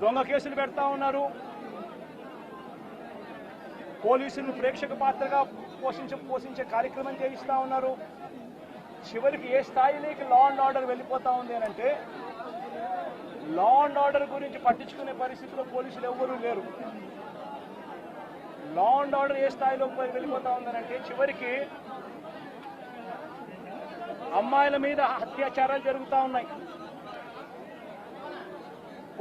దొంగ కేసులు పెడతా ఉన్నారు. పోలీసులు ప్రేక్షక పాత్రగా పోషించే కార్యక్రమం చేయిస్తా ఉన్నారు. చివరికి ఏ స్థాయిలోకి లా అండ్ ఆర్డర్ వెళ్ళిపోతా ఉంది అంటే లా అండ్ ఆర్డర్ గురించి పట్టించుకునే పరిస్థితిలో పోలీసులు ఎవ్వరూ లేరు. లా అండ్ ఆర్డర్ ఏ స్థాయిలో వెళ్ళిపోతా ఉందనంటే చివరికి అమ్మాయిల మీద అత్యాచారాలు జరుగుతూ ఉన్నాయి.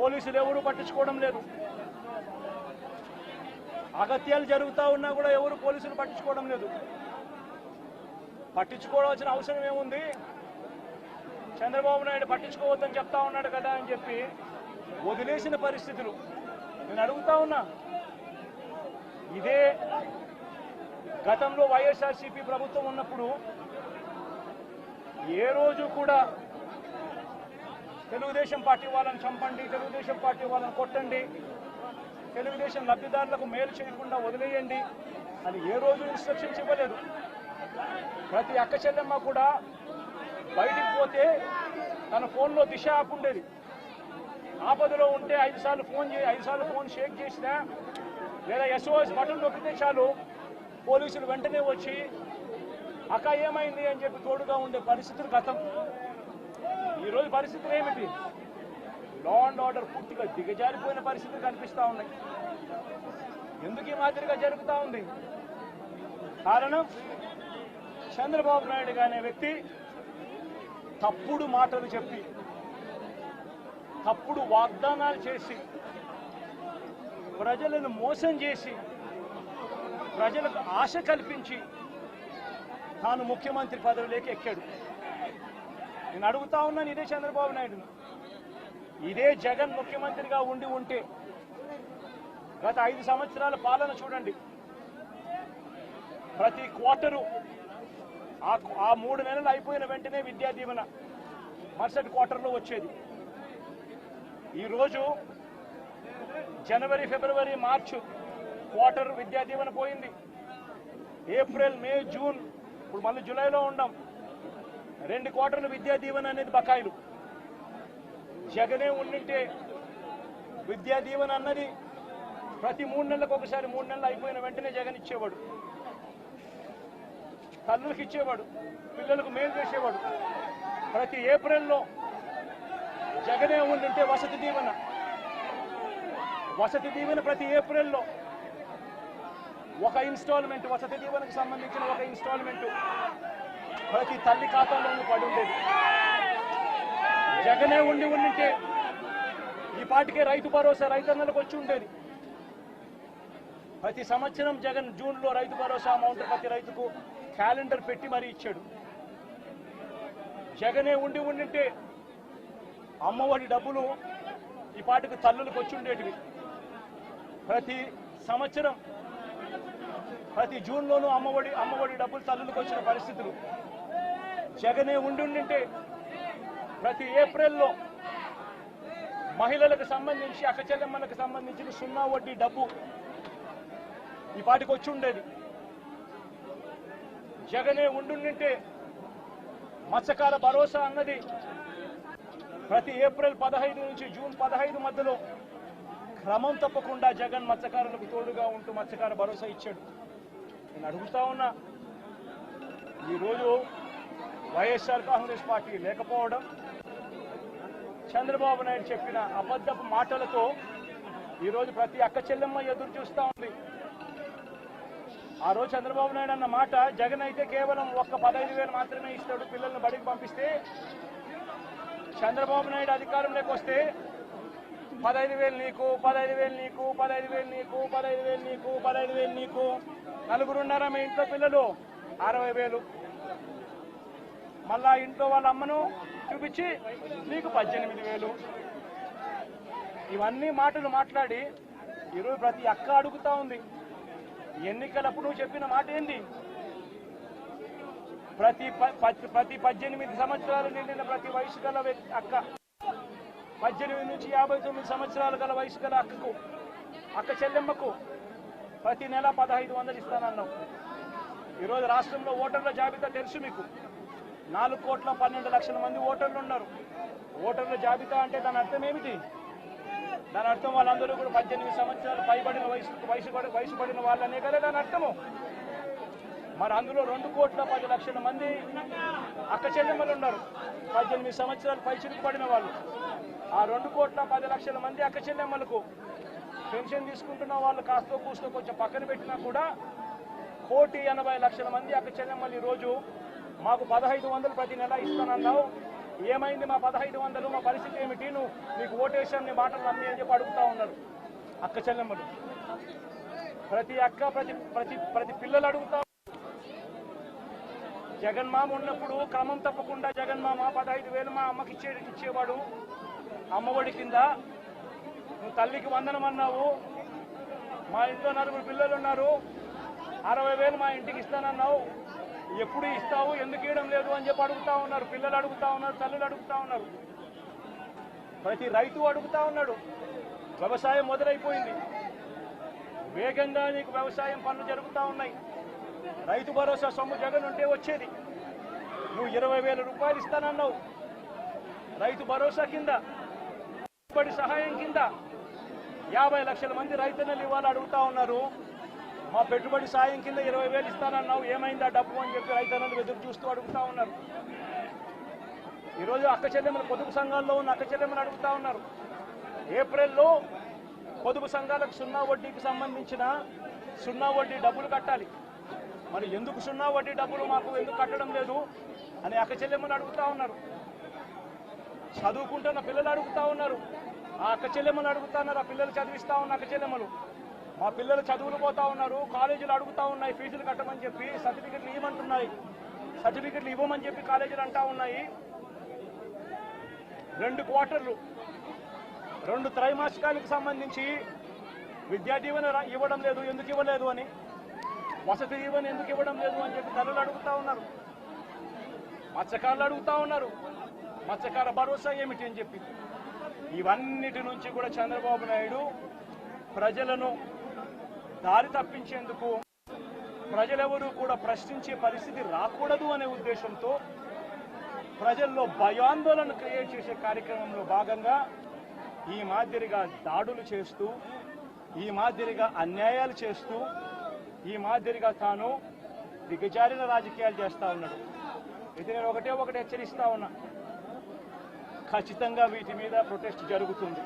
పోలీసులు ఎవరు పట్టించుకోవడం లేదు. అగత్యాలు జరుగుతూ ఉన్నా కూడా ఎవరు పోలీసులు పట్టించుకోవడం లేదు. పట్టించుకోవాల్సిన అవసరం ఏముంది? చంద్రబాబు నాయుడు పట్టించుకోవద్దని చెప్తా ఉన్నాడు కదా అని చెప్పి వదిలేసిన పరిస్థితులు. నేను అడుగుతా ఉన్నా, ఇదే గతంలో వైఎస్ఆర్సీపీ ప్రభుత్వం ఉన్నప్పుడు ఏ రోజు కూడా తెలుగుదేశం పార్టీ వాళ్ళని చంపండి, తెలుగుదేశం పార్టీ వాళ్ళని కొట్టండి, తెలుగుదేశం లబ్ధిదారులకు మేలు చేయకుండా వదిలేయండి అని ఏ రోజు ఇన్స్ట్రక్షన్స్ ఇవ్వలేదు. ప్రతి అక్క చెల్లెమ్మ కూడా బయటికి పోతే తన ఫోన్లో దిశ యాప్ ఉండేది. ఆపదలో ఉంటే 5 సార్లు ఫోన్ షేక్ చేసినా లేదా SOS బటన్ నొక్కితే చాలు పోలీసులు వెంటనే వచ్చి అక్క ఏమైంది అని చెప్పి తోడుగా ఉండే పరిస్థితులు గతం. ఈరోజు పరిస్థితులు ఏమిటి? లా అండ్ ఆర్డర్ పూర్తిగా దిగజారిపోయిన పరిస్థితులు కనిపిస్తూ ఉన్నాయి. ఎందుకు ఈ మాదిరిగా జరుగుతూ ఉంది? కారణం చంద్రబాబు నాయుడు అనే వ్యక్తి తప్పుడు మాటలు చెప్పి, తప్పుడు వాగ్దానాలు చేసి, ప్రజలను మోసం చేసి, ప్రజలకు ఆశ కల్పించి తాను ముఖ్యమంత్రి పదవిలోకి ఎక్కాడు. నేను అడుగుతా ఉన్నాను, ఇదే చంద్రబాబు నాయుడు, ఇదే జగన్ ముఖ్యమంత్రిగా ఉంటే గత 5 సంవత్సరాల పాలన చూడండి. ప్రతి క్వార్టరు ఆ 3 నెలలు అయిపోయిన వెంటనే విద్యా దీవెన మరుసటి క్వార్టర్లో వచ్చేది. ఈరోజు జనవరి, ఫిబ్రవరి, మార్చు క్వార్టర్ విద్యా దీవెన పోయింది. ఏప్రిల్, మే, జూన్, ఇప్పుడు మళ్ళీ జూలైలో ఉన్నాం. 2 క్వార్టర్లు విద్యా దీవెన అనేది బకాయిలు. జగనే ఉండింటే విద్యా దీవెన అన్నది ప్రతి 3 నెలలకు ఒకసారి, 3 నెలలు అయిపోయిన వెంటనే జగన్ ఇచ్చేవాడు. తల్లులకు ఇచ్చేవాడు, పిల్లలకు మేలు చేసేవాడు. ప్రతి ఏప్రిల్లో జగనే ఉండింటే వసతి దీవెన ప్రతి ఏప్రిల్లో ఒక ఇన్స్టాల్మెంట్, వసతి దీవెనకు సంబంధించిన ఒక ఇన్స్టాల్మెంట్ ప్రతి తల్లి ఖాతాలోనూ పడి ఉండేది. జగనే ఉండింటే ఈ పాటికే రైతు భరోసా రైతన్నలకు వచ్చి ఉండేది. ప్రతి సంవత్సరం జగన్ జూన్లో రైతు భరోసా అమౌంట్ ప్రతి రైతుకు క్యాలెండర్ పెట్టి మరీ ఇచ్చాడు. జగనే ఉండింటే అమ్మఒడి డబ్బులు ఈ పాటికి తల్లులకు వచ్చి ఉండేటివి. ప్రతి సంవత్సరం ప్రతి జూన్లోనూ అమ్మఒడి డబ్బులు తల్లులకు వచ్చిన పరిస్థితులు. జగనే ఉండింటే ప్రతి ఏప్రిల్లో మహిళలకు సంబంధించి, అక్క చెల్లెమ్మలకు సంబంధించిన 0 వడ్డీ డబ్బు ఈ పాటికి వచ్చి ఉండేది. జగనే ఉండింటే మత్స్యకార భరోసా అన్నది ప్రతి ఏప్రిల్ 15 నుంచి జూన్ 15 మధ్యలో క్రమం తప్పకుండా జగన్ మత్స్యకారులకు తోడుగా ఉంటూ మత్స్యకార భరోసా ఇచ్చాడు. నేను అడుగుతా ఉన్నా, ఈరోజు వైఎస్ఆర్ కాంగ్రెస్ పార్టీ లేకపోవడం, చంద్రబాబు నాయుడు చెప్పిన అబద్ధపు మాటలతో ఈరోజు ప్రతి అక్క చెల్లెమ్మ ఎదురు చూస్తూ ఉంది. ఆ రోజు చంద్రబాబు నాయుడు అన్న మాట, జగన్ అయితే కేవలం 15,000 మాత్రమే ఇస్తాడు పిల్లల్ని బడికి పంపిస్తే, చంద్రబాబు నాయుడు అధికారంలోకి వస్తే 15,000 నీకు, 15,000 నీకు, 15,000 నీకు, 15,000 నీకు, 15,000 నీకు. నలుగురున్నారా మీ ఇంట్లో పిల్లలు? 60,000. మళ్ళా ఇంట్లో వాళ్ళ అమ్మను చూపించి నీకు 18,000. ఇవన్నీ మాటలు మాట్లాడి ఈరోజు ప్రతి అక్క అడుగుతా ఉంది. ఎన్నికలప్పుడు నువ్వు చెప్పిన మాట ఏంది? ప్రతి 18 సంవత్సరాలు నిండిన ప్రతి వయసు గల అక్క, 18 నుంచి 59 సంవత్సరాలు గల వయసు గల అక్క చెల్లెమ్మకు ప్రతి నెల 1,500 ఇస్తానన్నావు. ఈరోజు రాష్ట్రంలో ఓటర్ల జాబితా తెలుసు మీకు. 4,12,00,000 మంది ఓటర్లు ఉన్నారు. ఓటర్ల జాబితా అంటే దాని అర్థం ఏమిటి? దాని అర్థం వాళ్ళందరూ కూడా 18 సంవత్సరాలు పైబడిన వయసు పడిన వాళ్ళనే కదా దాని అర్థము. మరి అందులో 2,10,00,000 మంది అక్క చెల్లెమ్మలు ఉన్నారు, 18 సంవత్సరాలు పైచిలుకు పడిన వాళ్ళు. ఆ 2,10,00,000 మంది అక్క చెల్లెమ్మలకు పెన్షన్ తీసుకుంటున్న వాళ్ళు కాస్తో కూస్తో కొంచెం పక్కన పెట్టినా కూడా 1,80,00,000 మంది అక్క చెల్లెమ్మలు ఈరోజు మాకు 1,500 ప్రతి నెల ఇస్తానన్నావు. ఏమైంది మా 1,500? మా పరిస్థితి ఏమిటి? నీకు ఓటేషన్ నీ మాటలు నమ్మి అని చెప్పి అడుగుతా ఉన్నారు అక్క చెల్లెమ్మలు. ప్రతి అక్క ప్రతి పిల్లలు అడుగుతా. జగన్మామ ఉన్నప్పుడు క్రమం తప్పకుండా జగన్మామ 15,000 మా అమ్మకి ఇచ్చేవాడు అమ్మఒడి కింద. నువ్వు తల్లికి వందనం అన్నావు. మా ఇంట్లో 4 పిల్లలు ఉన్నారు, 60,000 మా ఇంటికి ఇస్తానన్నావు. ఎప్పుడు ఇస్తావు, ఎందుకు ఇవ్వడం లేదు అని చెప్పి అడుగుతా ఉన్నారు. పిల్లలు అడుగుతా ఉన్నారు, తల్లులు అడుగుతా ఉన్నారు, ప్రతి రైతు అడుగుతా ఉన్నాడు. వ్యవసాయం మొదలైపోయింది, వేగంగా నీకు వ్యవసాయం పనులు జరుగుతూ ఉన్నాయి. రైతు భరోసా సొమ్ము జగన్ ఉంటే వచ్చేది. నువ్వు 20,000 రూపాయలు ఇస్తానన్నావు రైతు భరోసా కింద. పెట్టుబడి సహాయం కింద 50 లక్షల మంది రైతన్నలు ఇవాళ అడుగుతా ఉన్నారు. మా పెట్టుబడి సాయం కింద 20,000 ఇస్తానన్నావు, ఏమైందా డబ్బు అని చెప్పి రైతన్నలు ఎదురు చూస్తూ అడుగుతా ఉన్నారు. ఈరోజు అక్క చెల్లెమ్మలు పొదుపు సంఘాల్లో ఉన్న అక్క చెల్లెమ్మలు అడుగుతా ఉన్నారు. ఏప్రిల్లో పొదుపు సంఘాలకు 0 వడ్డీకి సంబంధించిన 0 వడ్డీ డబ్బులు కట్టాలి. మరి ఎందుకు 0 వడ్డీ డబ్బులు మాకు ఎందుకు కట్టడం లేదు అని అక్క చెల్లెమ్మలు అడుగుతా ఉన్నారు. చదువుకుంటున్న పిల్లలు అడుగుతా ఉన్నారు. ఆ అక్క చెల్లెమ్మలు అడుగుతా ఉన్నారు. ఆ పిల్లలు చదివిస్తా ఉన్న అక్క చెల్లెమ్మలు, మా పిల్లలు చదువులు పోతా ఉన్నారు, కాలేజీలు అడుగుతా ఉన్నాయి ఫీజులు కట్టమని చెప్పి, సర్టిఫికెట్లు ఇవ్వమంటున్నాయి, సర్టిఫికెట్లు ఇవ్వమని చెప్పి కాలేజీలు అంటా ఉన్నాయి. 2 క్వార్టర్లు 2 త్రైమాసికాలకు సంబంధించి విద్యా దీవెన ఇవ్వడం లేదు, ఎందుకు ఇవ్వలేదు అని, వసతి దీవెన ఎందుకు ఇవ్వడం లేదు అని చెప్పి తల్లులు అడుగుతా ఉన్నారు. మత్స్యకారులు అడుగుతా ఉన్నారు, మత్స్యకార భరోసా ఏమిటి అని చెప్పి. ఇవన్నిటి నుంచి కూడా చంద్రబాబు నాయుడు ప్రజలను దారి తప్పించేందుకు, ప్రజలెవరూ కూడా ప్రశ్నించే పరిస్థితి రాకూడదు అనే ఉద్దేశంతో ప్రజల్లో భయాందోళన క్రియేట్ చేసే కార్యక్రమంలో భాగంగా ఈ మాదిరిగా దాడులు చేస్తూ, ఈ మాదిరిగా అన్యాయాలు చేస్తూ, ఈ మాదిరిగా తాను దిగజారిన రాజకీయాలు చేస్తూ ఉన్నాడు. ఇది నేను ఒకటే హెచ్చరిస్తా ఉన్నా, ఖచ్చితంగా వీటి మీద ప్రొటెస్ట్ జరుగుతుంది.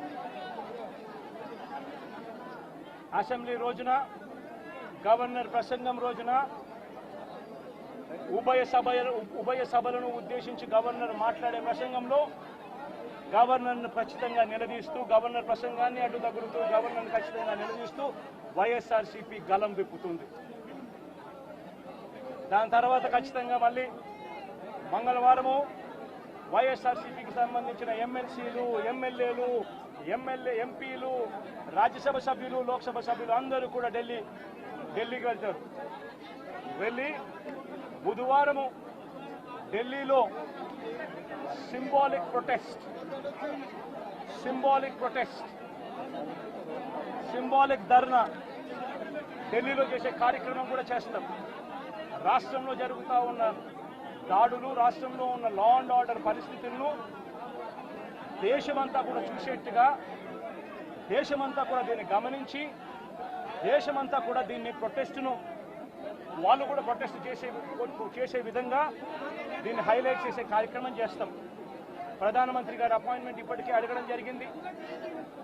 అసెంబ్లీ రోజున, గవర్నర్ ప్రసంగం రోజున ఉభయ సభలను ఉద్దేశించి గవర్నర్ మాట్లాడే ప్రసంగంలో గవర్నర్ను ఖచ్చితంగా నిలదీస్తూ, గవర్నర్ ప్రసంగాన్ని అడ్డు తగులుతూ గవర్నర్ను ఖచ్చితంగా నిలదీస్తూ వైఎస్ఆర్సీపీ గలం విప్పుతుంది. దాని తర్వాత ఖచ్చితంగా మళ్ళీ మంగళవారము వైఎస్ఆర్సీపీకి సంబంధించిన ఎమ్మెల్సీలు, ఎమ్మెల్యేలు, ఎంపీలు, రాజ్యసభ సభ్యులు, లోక్సభ సభ్యులు అందరూ కూడా ఢిల్లీకి వెళ్తారు. వెళ్ళి బుధవారము ఢిల్లీలో సింబాలిక్ ధర్నా ఢిల్లీలో చేసే కార్యక్రమం కూడా చేస్తాం. రాష్ట్రంలో జరుగుతూ ఉన్న దాడులు, రాష్ట్రంలో ఉన్న లా అండ్ ఆర్డర్ పరిస్థితులను దేశమంతా కూడా చూసేట్టుగా, దేశమంతా కూడా దీన్ని గమనించి, దేశమంతా కూడా దీన్ని ప్రొటెస్ట్ను వాళ్ళు కూడా ప్రొటెస్ట్ చేసే విధంగా దీన్ని హైలైట్ చేసే కార్యక్రమం చేస్తాం. ప్రధానమంత్రి గారి అపాయింట్మెంట్ ఇప్పటికే అడగడం జరిగింది.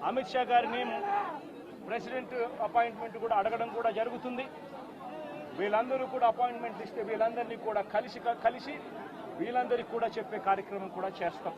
అమిత్ షా గారిని ప్రెసిడెంట్ అపాయింట్మెంట్ కూడా అడగడం కూడా జరుగుతుంది. వీళ్ళందరూ కూడా అపాయింట్మెంట్ ఇస్తే వీళ్ళందరినీ కూడా కలిసి వీళ్ళందరికీ కూడా చెప్పే కార్యక్రమం కూడా చేస్తాం.